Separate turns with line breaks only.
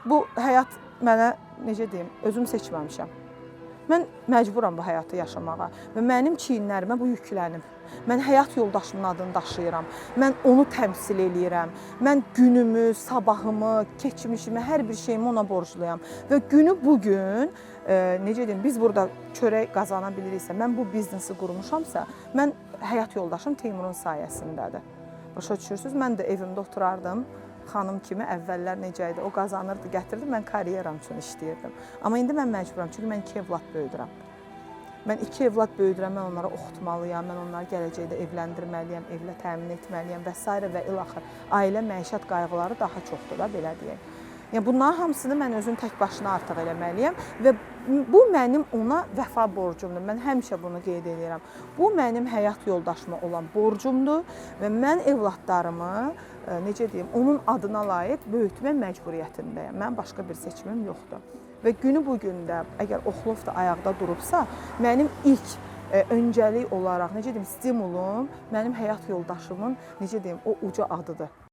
bu həyat mənə, necə deyim, özüm seçməmişəm. Mən məcburam bu həyatı yaşamağa və mənim çiyinlərimə bu yüklənib. Mən həyat yoldaşımın adını daşıyıram. Mən onu təmsil eləyirəm. Mən günümü, sabahımı, keçmişimi, hər bir şeyimi ona borcluyam. Və günü bugün, necə deyim, biz burada çörək qazana biliriksə, mən bu biznesi qurmuşamsa, mən həyat yoldaşım Teymurun sayəsindədir. Başa düşürsünüz? Mən də evimdə oturardım. Xanım kimi əvvəllər necə idi, o qazanırdı, gətirdi, mən karyeram üçün işləyirdim. Amma indi mən məcburam, çünki mən 2 evlad böyüdürəm. Mən 2 evlad böyüdürəm, mən onları oxutmalıyam, mən onları gələcəkdə evləndirməliyəm, evlə təmin etməliyəm və s. və ilaxır. Ailə, məişət qayğıları daha çoxdur da, belə deyək. Yəni, bunların hamısını mən özüm tək başına artıq eləməliyəm və bu mənim ona vəfa borcumdur. Mən həmişə bunu qeyd edirəm. Bu mənim həyat yoldaşıma olan borcumdur və mən evladlarımı, necə deyim, onun adına layiq böyütmə məcburiyyətindəyəm. Mənim başqa bir seçimim yoxdur. Və günü bugün də, əgər Oxlov da ayaqda durubsa, mənim ilk öncəlik olaraq, necə deyim, stimulum mənim həyat yoldaşımın, necə deyim, o uca adıdır.